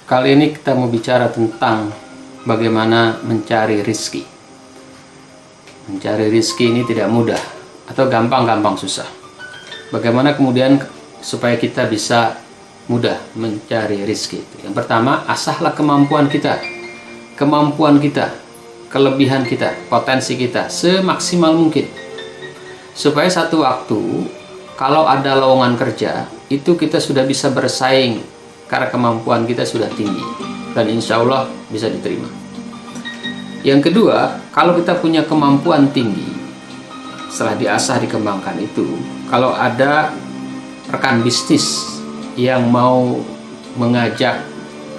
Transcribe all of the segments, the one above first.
Kali ini kita mau bicara tentang bagaimana mencari rezeki. Mencari rezeki ini tidak mudah atau gampang-gampang susah. Bagaimana kemudian supaya kita bisa mudah mencari rezeki? Yang pertama, asahlah kemampuan kita, kelebihan kita, potensi kita semaksimal mungkin. Supaya satu waktu kalau ada lowongan kerja, itu kita sudah bisa bersaing karena kemampuan kita sudah tinggi dan insya Allah bisa diterima. Yang kedua, kalau kita punya kemampuan tinggi, setelah diasah dikembangkan itu, kalau ada rekan bisnis yang mau mengajak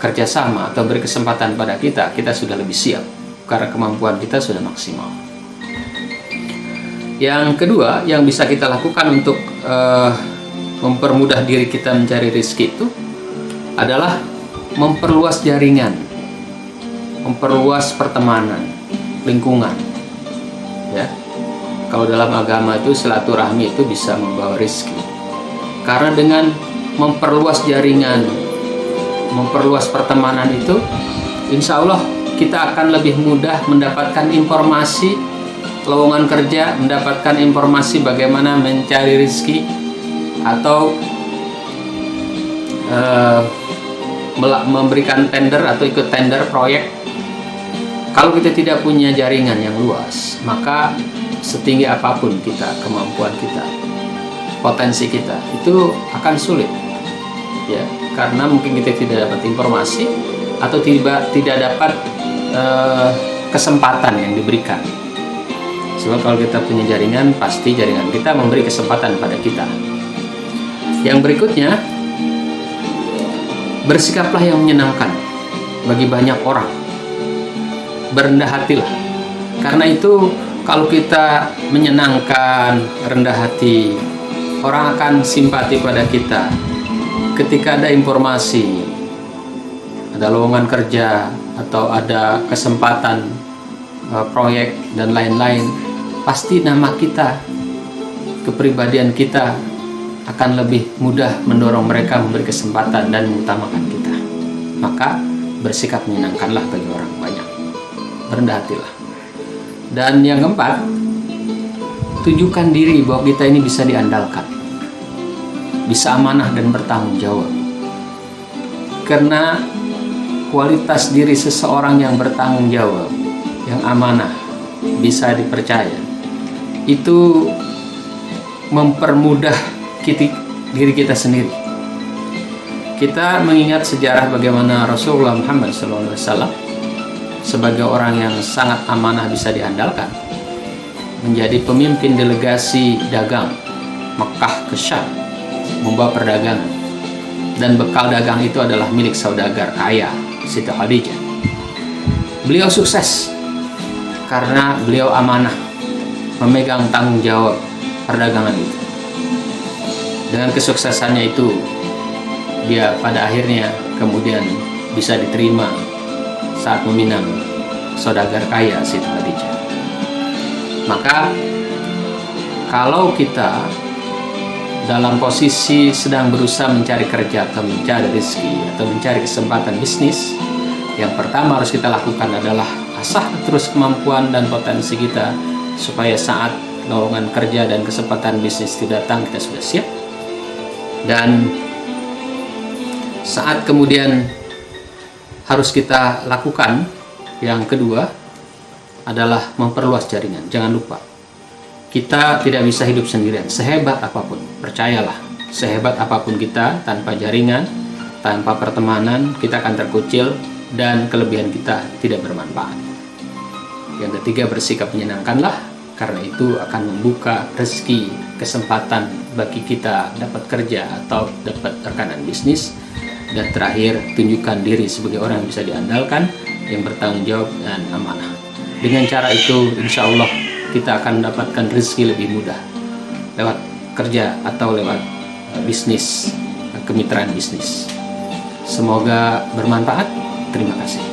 kerjasama atau beri kesempatan pada kita, kita sudah lebih siap karena kemampuan kita sudah maksimal. Yang kedua yang bisa kita lakukan untuk mempermudah diri kita mencari rezeki itu adalah memperluas jaringan, memperluas pertemanan, lingkungan. Ya, kalau dalam agama itu silaturahmi itu bisa membawa rezeki. Karena dengan memperluas jaringan, memperluas pertemanan itu, insya Allah kita akan lebih mudah mendapatkan informasi lowongan kerja, mendapatkan informasi bagaimana mencari rezeki atau memberikan tender atau ikut tender proyek. Kalau kita tidak punya jaringan yang luas, maka setinggi apapun kita, kemampuan kita, potensi kita, itu akan sulit. Ya, karena mungkin kita tidak dapat informasi atau tidak dapat kesempatan yang diberikan. Sebab kalau kita punya jaringan, pasti jaringan kita memberi kesempatan pada kita. Yang berikutnya, bersikaplah yang menyenangkan bagi banyak orang. Berendah hatilah. Karena itu kalau kita menyenangkan, rendah hati, orang akan simpati pada kita. Ketika ada informasi, ada lowongan kerja atau ada kesempatan proyek dan lain-lain, pasti nama kita, kepribadian kita akan lebih mudah mendorong mereka memberi kesempatan dan mengutamakan kita. Maka bersikap menyenangkanlah bagi orang banyak, berendah hatilah. Dan yang keempat, tunjukkan diri bahwa kita ini bisa diandalkan, bisa amanah dan bertanggung jawab. Karena kualitas diri seseorang yang bertanggung jawab, yang amanah, bisa dipercaya, itu mempermudah diri kita sendiri. Kita mengingat sejarah bagaimana Rasulullah Muhammad SAW sebagai orang yang sangat amanah, bisa diandalkan, menjadi pemimpin delegasi dagang Mekah ke Syam, membawa perdagangan, dan bekal dagang itu adalah milik saudagar kaya Siti Khadijah. Beliau sukses karena beliau amanah, memegang tanggung jawab perdagangan itu. Dengan kesuksesannya itu, dia pada akhirnya kemudian bisa diterima saat meminang saudagar kaya Siti Khadijah. Maka kalau kita dalam posisi sedang berusaha mencari kerja atau mencari rezeki atau mencari kesempatan bisnis, yang pertama harus kita lakukan adalah asah terus kemampuan dan potensi kita supaya saat lowongan kerja dan kesempatan bisnis itu datang, kita sudah siap. Dan saat kemudian harus kita lakukan yang kedua adalah memperluas jaringan. Jangan lupa, kita tidak bisa hidup sendirian sehebat apapun. Percayalah, sehebat apapun kita, tanpa jaringan, tanpa pertemanan, kita akan terkucil dan kelebihan kita tidak bermanfaat. Yang ketiga, bersikap menyenangkanlah, karena itu akan membuka rezeki, kesempatan bagi kita dapat kerja atau dapat rekanan bisnis. Dan terakhir, tunjukkan diri sebagai orang yang bisa diandalkan, yang bertanggung jawab dan amanah. Dengan cara itu, insya Allah kita akan mendapatkan rezeki lebih mudah lewat kerja atau lewat bisnis, kemitraan bisnis. Semoga bermanfaat. Terima kasih.